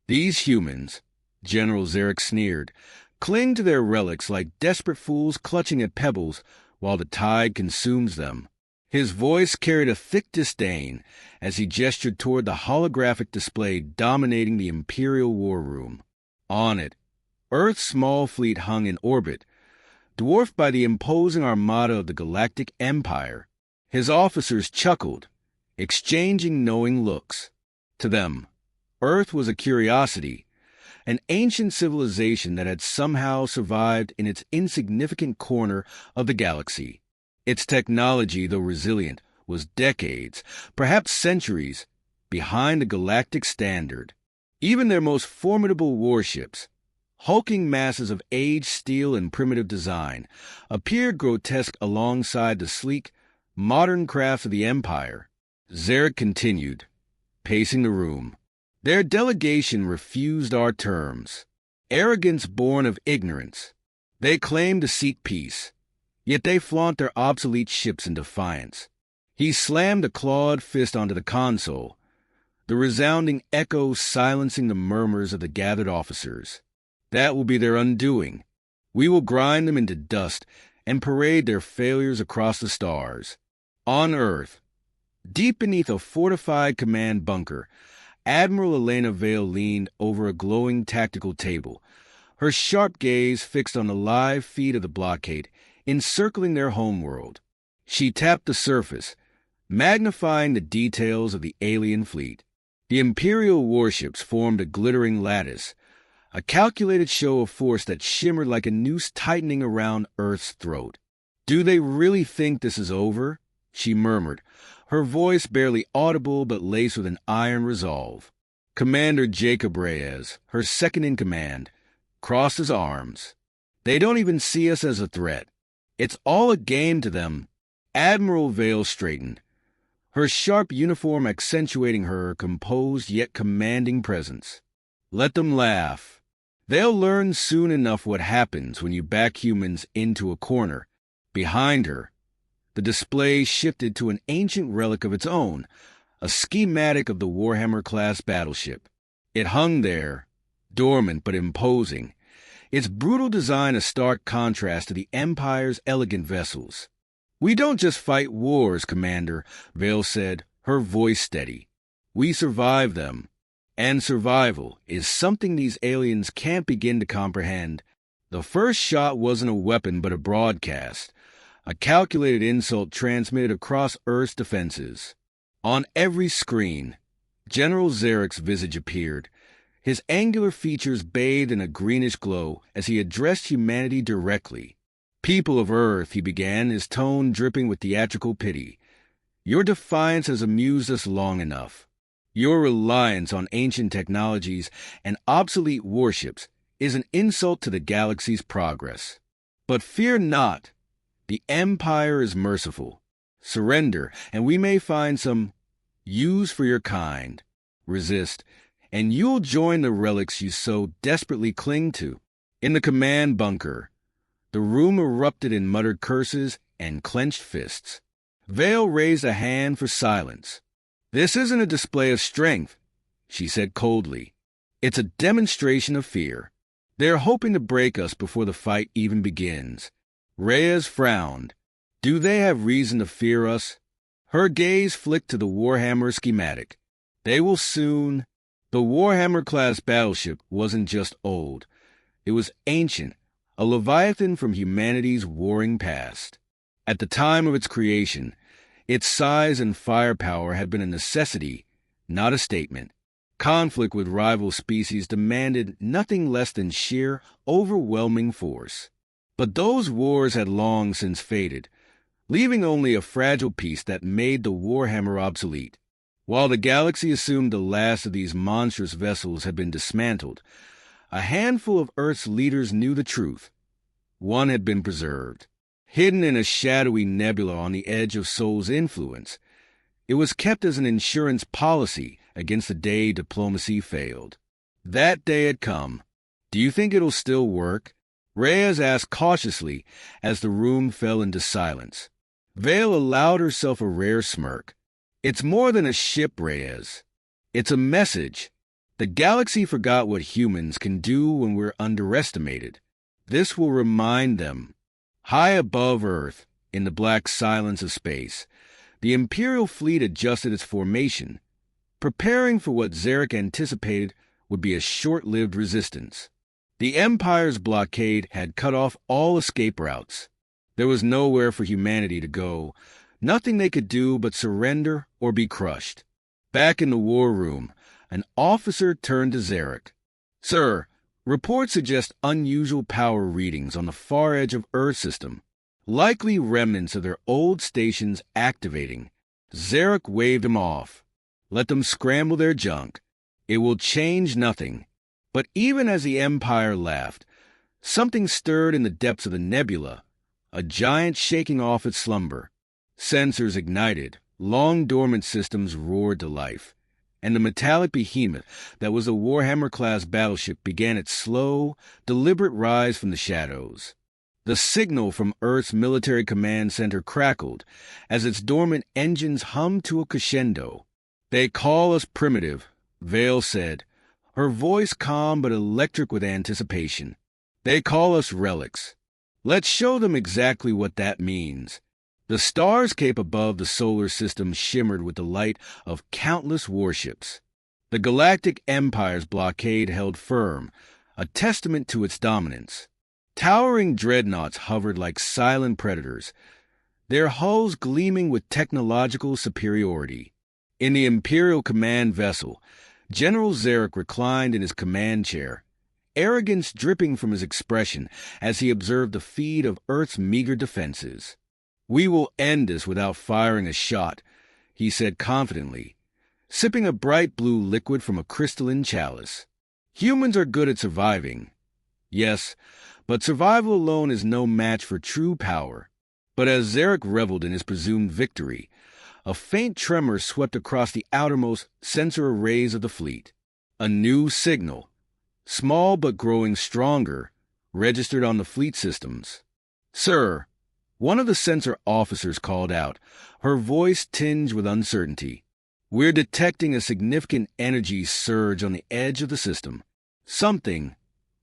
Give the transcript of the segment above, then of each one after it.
These humans, General Zarek sneered, cling to their relics like desperate fools clutching at pebbles while the tide consumes them. His voice carried a thick disdain as he gestured toward the holographic display dominating the Imperial War Room. On it, Earth's small fleet hung in orbit, dwarfed by the imposing armada of the Galactic Empire. His officers chuckled, exchanging knowing looks. To them, Earth was a curiosity, an ancient civilization that had somehow survived in its insignificant corner of the galaxy. Its technology, though resilient, was decades, perhaps centuries, behind the galactic standard. Even their most formidable warships, hulking masses of aged steel and primitive design, appeared grotesque alongside the sleek, modern craft of the Empire. Zarek continued, pacing the room. Their delegation refused our terms. Arrogance born of ignorance. They claim to seek peace, yet they flaunt their obsolete ships in defiance. He slammed a clawed fist onto the console, the resounding echo silencing the murmurs of the gathered officers. That will be their undoing. We will grind them into dust and parade their failures across the stars. On Earth, deep beneath a fortified command bunker, Admiral Elena Vale leaned over a glowing tactical table, her sharp gaze fixed on the live feed of the blockade encircling their homeworld. She tapped the surface, magnifying the details of the alien fleet. The Imperial warships formed a glittering lattice, a calculated show of force that shimmered like a noose tightening around Earth's throat. "Do they really think this is over?" she murmured, her voice barely audible but laced with an iron resolve. Commander Jacob Reyes, her second-in-command, crossed his arms. "They don't even see us as a threat. It's all a game to them." Admiral Vale straightened, her sharp uniform accentuating her composed yet commanding presence. "Let them laugh. They'll learn soon enough what happens when you back humans into a corner." Behind her, the display shifted to an ancient relic of its own, a schematic of the Warhammer-Class battleship. It hung there, dormant but imposing, its brutal design a stark contrast to the Empire's elegant vessels. "We don't just fight wars, Commander," Vale said, her voice steady. "We survive them. And survival is something these aliens can't begin to comprehend. The first shot wasn't a weapon but a broadcast, a calculated insult transmitted across Earth's defenses. On every screen, General Zarek's visage appeared, his angular features bathed in a greenish glow as he addressed humanity directly. "People of Earth," he began, his tone dripping with theatrical pity, "your defiance has amused us long enough. Your reliance on ancient technologies and obsolete warships is an insult to the galaxy's progress. But fear not. The Empire is merciful. Surrender, and we may find some use for your kind. Resist, and you'll join the relics you so desperately cling to." In the command bunker, the room erupted in muttered curses and clenched fists. Vale raised a hand for silence. "This isn't a display of strength," she said coldly. "It's a demonstration of fear. They're hoping to break us before the fight even begins." Reyes frowned. "Do they have reason to fear us?" Her gaze flicked to the Warhammer schematic. "They will soon." The Warhammer-Class battleship wasn't just old. It was ancient, a leviathan from humanity's warring past. At the time of its creation, its size and firepower had been a necessity, not a statement. Conflict with rival species demanded nothing less than sheer, overwhelming force. But those wars had long since faded, leaving only a fragile peace that made the Warhammer obsolete. While the galaxy assumed the last of these monstrous vessels had been dismantled, a handful of Earth's leaders knew the truth. One had been preserved. Hidden in a shadowy nebula on the edge of Sol's influence, it was kept as an insurance policy against the day diplomacy failed. That day had come. "Do you think it'll still work?" Reyes asked cautiously as the room fell into silence. Vale allowed herself a rare smirk. "It's more than a ship, Reyes. It's a message. The galaxy forgot what humans can do when we're underestimated. This will remind them. High above Earth, in the black silence of space, the Imperial fleet adjusted its formation, preparing for what Zarek anticipated would be a short-lived resistance. The Empire's blockade had cut off all escape routes. There was nowhere for humanity to go, nothing they could do but surrender or be crushed. Back in the war room, an officer turned to Zarek. "Sir, reports suggest unusual power readings on the far edge of Earth system, likely remnants of their old stations activating." Zarek waved him off. "Let them scramble their junk. It will change nothing." But even as the Empire laughed, something stirred in the depths of the nebula, a giant shaking off its slumber. Sensors ignited, long-dormant systems roared to life, and the metallic behemoth that was the Warhammer-Class battleship began its slow, deliberate rise from the shadows. The signal from Earth's military command center crackled as its dormant engines hummed to a crescendo. "They call us primitive," Vale said, her voice calm but electric with anticipation. "They call us relics. Let's show them exactly what that means." The starscape above the solar system shimmered with the light of countless warships. The Galactic Empire's blockade held firm, a testament to its dominance. Towering dreadnoughts hovered like silent predators, their hulls gleaming with technological superiority. In the Imperial command vessel, General Zarek reclined in his command chair, arrogance dripping from his expression as he observed the feed of Earth's meager defenses. "We will end this without firing a shot," he said confidently, sipping a bright blue liquid from a crystalline chalice. "Humans are good at surviving. Yes, but survival alone is no match for true power." But as Zarek reveled in his presumed victory, a faint tremor swept across the outermost sensor arrays of the fleet. A new signal, small but growing stronger, registered on the fleet systems. "Sir," one of the sensor officers called out, her voice tinged with uncertainty, "we're detecting a significant energy surge on the edge of the system. Something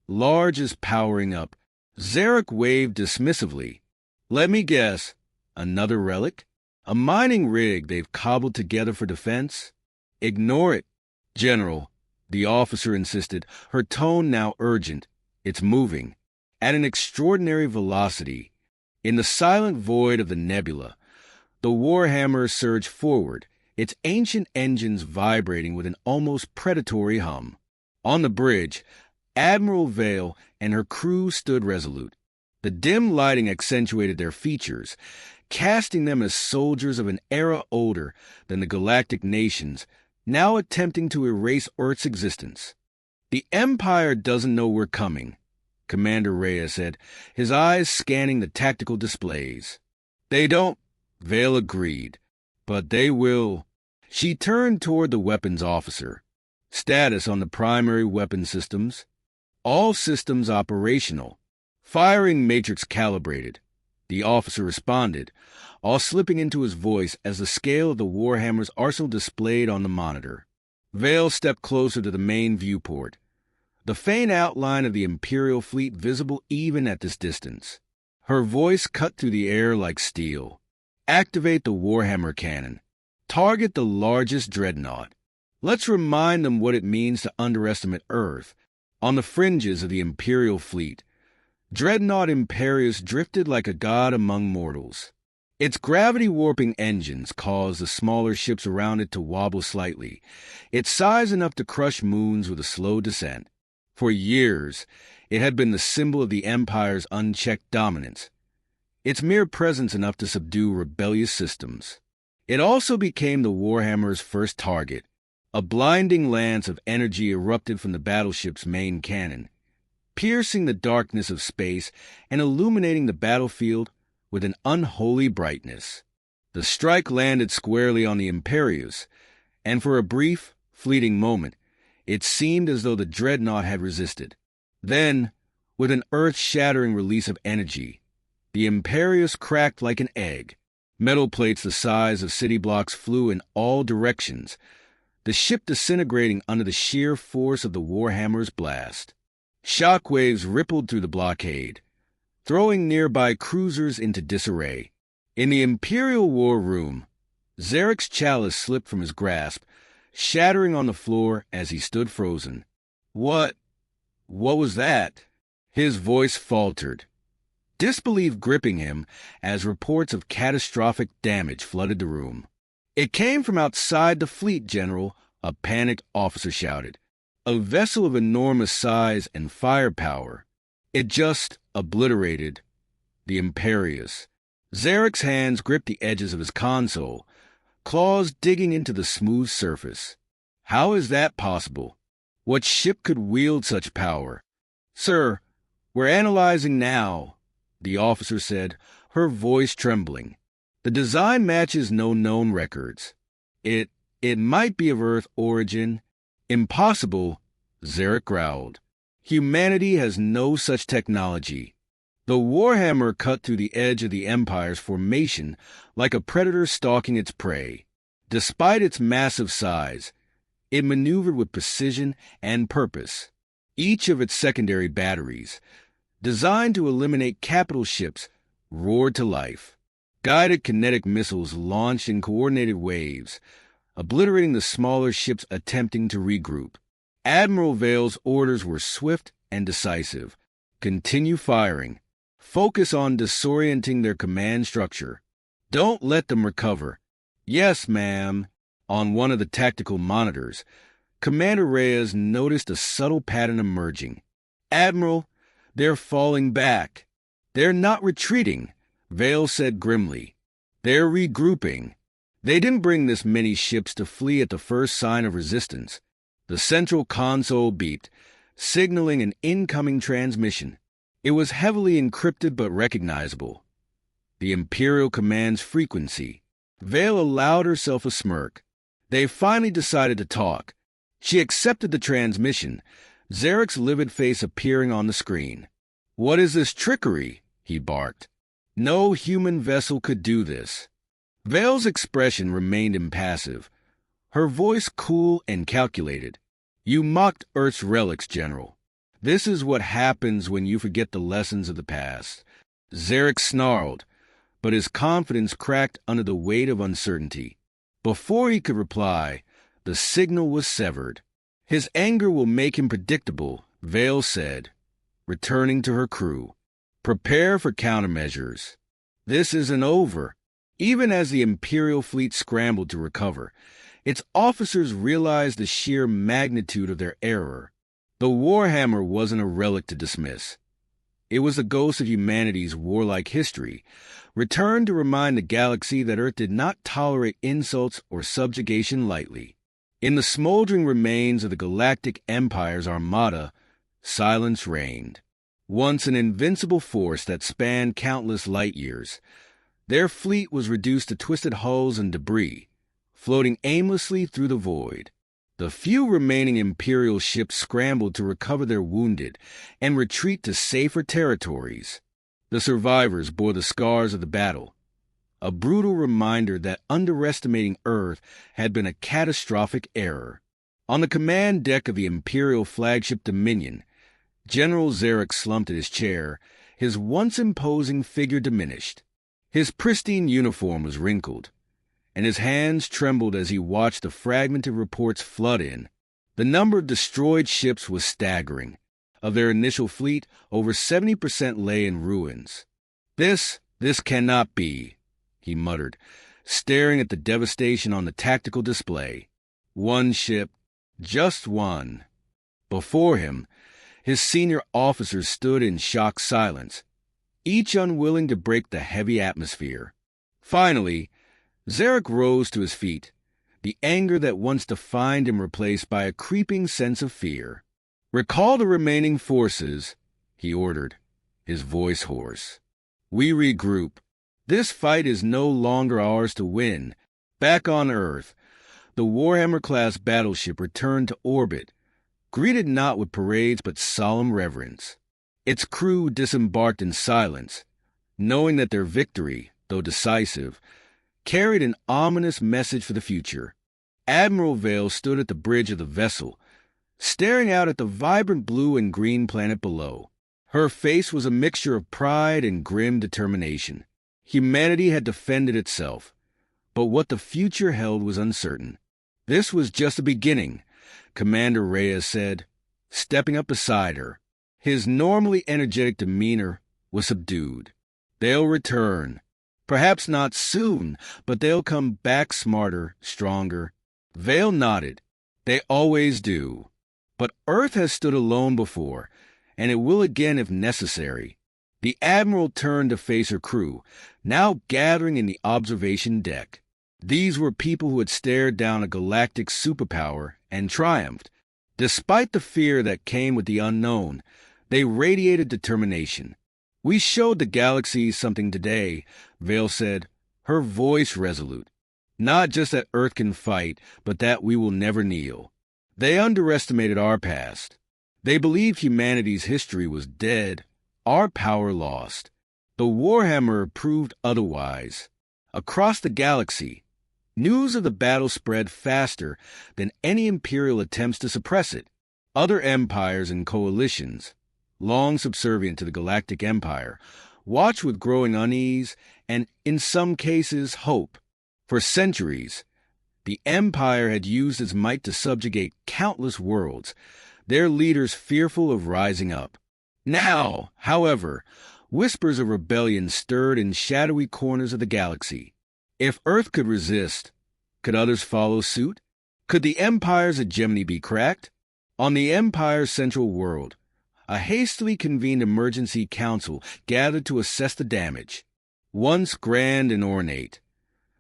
large is powering up." Zarek waved dismissively. "Let me guess. Another relic? A mining rig they've cobbled together for defense?" "Ignore it, General," the officer insisted, her tone now urgent. "It's moving. At an extraordinary velocity." In the silent void of the nebula, the Warhammer surged forward, its ancient engines vibrating with an almost predatory hum. On the bridge, Admiral Vale and her crew stood resolute. The dim lighting accentuated their features, casting them as soldiers of an era older than the galactic nations, now attempting to erase Earth's existence. "The Empire doesn't know we're coming," Commander Reyes said, his eyes scanning the tactical displays. "They don't," Vale agreed, "but they will." She turned toward the weapons officer. "Status on the primary weapon systems." "All systems operational. Firing matrix calibrated," the officer responded, all slipping into his voice as the scale of the Warhammer's arsenal displayed on the monitor. Vale stepped closer to the main viewport, the faint outline of the Imperial fleet visible even at this distance. Her voice cut through the air like steel. "Activate the Warhammer cannon. Target the largest dreadnought. Let's remind them what it means to underestimate Earth." On the fringes of the Imperial fleet, Dreadnought Imperius drifted like a god among mortals. Its gravity-warping engines caused the smaller ships around it to wobble slightly, its size enough to crush moons with a slow descent. For years, it had been the symbol of the Empire's unchecked dominance, its mere presence enough to subdue rebellious systems. It also became the Warhammer's first target. A blinding lance of energy erupted from the battleship's main cannon, piercing the darkness of space and illuminating the battlefield with an unholy brightness. The strike landed squarely on the Imperius, and for a brief, fleeting moment, it seemed as though the dreadnought had resisted. Then, with an earth-shattering release of energy, the Imperius cracked like an egg. Metal plates the size of city blocks flew in all directions, the ship disintegrating under the sheer force of the Warhammer's blast. Shockwaves rippled through the blockade, throwing nearby cruisers into disarray. In the Imperial War Room, Zarek's chalice slipped from his grasp, shattering on the floor as he stood frozen. What was that? His voice faltered, disbelief gripping him as reports of catastrophic damage flooded the room. It came from outside the fleet, General, a panicked officer shouted. A vessel of enormous size and firepower. It just obliterated the Imperius. Zarek's hands gripped the edges of his console, claws digging into the smooth surface. How is that possible? What ship could wield such power? Sir, we're analyzing now, the officer said, her voice trembling. The design matches no known records. It might be of Earth origin. Impossible, Zarek growled. Humanity has no such technology. The Warhammer cut through the edge of the Empire's formation like a predator stalking its prey. Despite its massive size, it maneuvered with precision and purpose. Each of its secondary batteries, designed to eliminate capital ships, roared to life. Guided kinetic missiles launched in coordinated waves, obliterating the smaller ships attempting to regroup. Admiral Vale's orders were swift and decisive. Continue firing. Focus on disorienting their command structure. Don't let them recover. Yes, ma'am. On one of the tactical monitors, Commander Reyes noticed a subtle pattern emerging. Admiral, they're falling back. They're not retreating, Vale said grimly. They're regrouping. They didn't bring this many ships to flee at the first sign of resistance. The central console beeped, signaling an incoming transmission. It was heavily encrypted but recognizable. The Imperial Command's frequency. Vale allowed herself a smirk. They finally decided to talk. She accepted the transmission, Zarek's livid face appearing on the screen. What is this trickery? He barked. No human vessel could do this. Vale's expression remained impassive, her voice cool and calculated. You mocked Earth's relics, General. This is what happens when you forget the lessons of the past. Zarek snarled, but his confidence cracked under the weight of uncertainty. Before he could reply, the signal was severed. His anger will make him predictable, Vale said, returning to her crew. Prepare for countermeasures. This isn't over. Even as the Imperial fleet scrambled to recover, its officers realized the sheer magnitude of their error. The Warhammer wasn't a relic to dismiss. It was the ghost of humanity's warlike history, returned to remind the galaxy that Earth did not tolerate insults or subjugation lightly. In the smoldering remains of the Galactic Empire's armada, silence reigned. Once an invincible force that spanned countless light years, their fleet was reduced to twisted hulls and debris, floating aimlessly through the void. The few remaining Imperial ships scrambled to recover their wounded and retreat to safer territories. The survivors bore the scars of the battle, a brutal reminder that underestimating Earth had been a catastrophic error. On the command deck of the Imperial flagship Dominion, General Zarek slumped in his chair, his once imposing figure diminished. His pristine uniform was wrinkled, and his hands trembled as he watched the fragmented reports flood in. The number of destroyed ships was staggering. Of their initial fleet, over 70% lay in ruins. This cannot be, he muttered, staring at the devastation on the tactical display. One ship, just one. Before him, his senior officers stood in shocked silence, each unwilling to break the heavy atmosphere. Finally, Zarek rose to his feet, the anger that once defined him replaced by a creeping sense of fear. Recall the remaining forces, he ordered, his voice hoarse. We regroup. This fight is no longer ours to win. Back on Earth, the Warhammer-Class battleship returned to orbit, greeted not with parades but solemn reverence. Its crew disembarked in silence, knowing that their victory, though decisive, carried an ominous message for the future. Admiral Vale stood at the bridge of the vessel, staring out at the vibrant blue and green planet below. Her face was a mixture of pride and grim determination. Humanity had defended itself, but what the future held was uncertain. "This was just the beginning," Commander Reyes said, stepping up beside her. His normally energetic demeanor was subdued. "They'll return. Perhaps not soon, but they'll come back smarter, stronger." Vale nodded. "They always do. But Earth has stood alone before, and it will again if necessary." The Admiral turned to face her crew, now gathering in the observation deck. These were people who had stared down a galactic superpower and triumphed. Despite the fear that came with the unknown, they radiated determination. "We showed the galaxy something today," Vale said, her voice resolute. "Not just that Earth can fight, but that we will never kneel." They underestimated our past. They believed humanity's history was dead, our power lost. The Warhammer proved otherwise. Across the galaxy, news of the battle spread faster than any Imperial attempts to suppress it. Other empires and coalitions, long subservient to the Galactic Empire, watched with growing unease and, in some cases, hope. For centuries, the Empire had used its might to subjugate countless worlds, their leaders fearful of rising up. Now, however, whispers of rebellion stirred in shadowy corners of the galaxy. If Earth could resist, could others follow suit? Could the Empire's hegemony be cracked? On the Empire's central world, a hastily convened emergency council gathered to assess the damage. Once grand and ornate,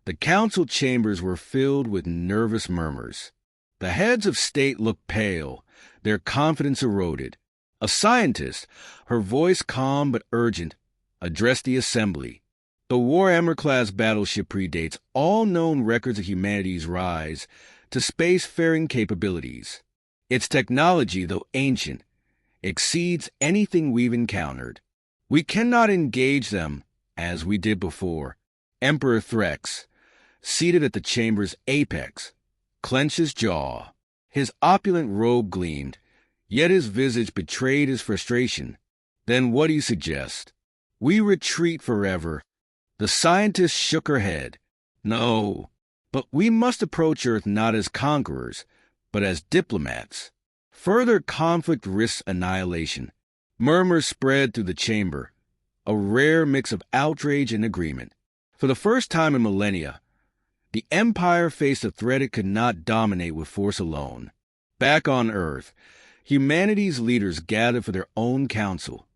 the council chambers were filled with nervous murmurs. The heads of state looked pale, their confidence eroded. A scientist, her voice calm but urgent, addressed the assembly. "The Warhammer-Class battleship predates all known records of humanity's rise to spacefaring capabilities. Its technology, though ancient, exceeds anything we've encountered. We cannot engage them as we did before." Emperor Threx, seated at the chamber's apex, clenched his jaw. His opulent robe gleamed, yet his visage betrayed his frustration. "Then what do you suggest?" "We retreat forever." The scientist shook her head. "No, but we must approach Earth not as conquerors, but as diplomats. Further conflict risks annihilation." Murmurs spread through the chamber, a rare mix of outrage and agreement. For the first time in millennia, the Empire faced a threat it could not dominate with force alone. Back on Earth, humanity's leaders gathered for their own council,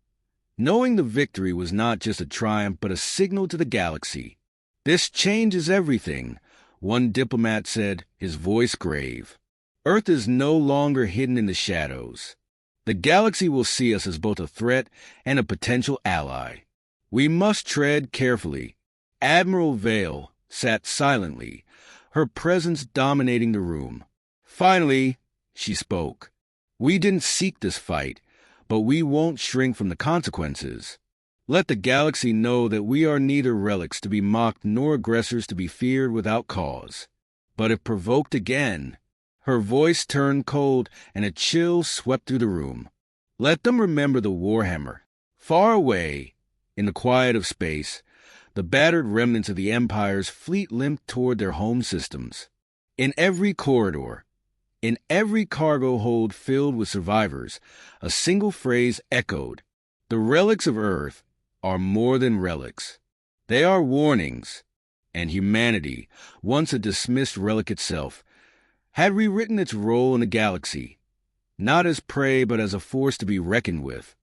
knowing the victory was not just a triumph but a signal to the galaxy. "This changes everything," one diplomat said, his voice grave. "Earth is no longer hidden in the shadows. The galaxy will see us as both a threat and a potential ally. We must tread carefully." Admiral Vale sat silently, her presence dominating the room. Finally, she spoke. "We didn't seek this fight, but we won't shrink from the consequences. Let the galaxy know that we are neither relics to be mocked nor aggressors to be feared without cause. But if provoked again," her voice turned cold and a chill swept through the room, "let them remember the Warhammer. Far away, in the quiet of space, the battered remnants of the Empire's fleet limped toward their home systems. In every corridor, in every cargo hold filled with survivors, a single phrase echoed: the relics of Earth are more than relics. They are warnings." And humanity, once a dismissed relic itself, had rewritten its role in the galaxy, not as prey but as a force to be reckoned with.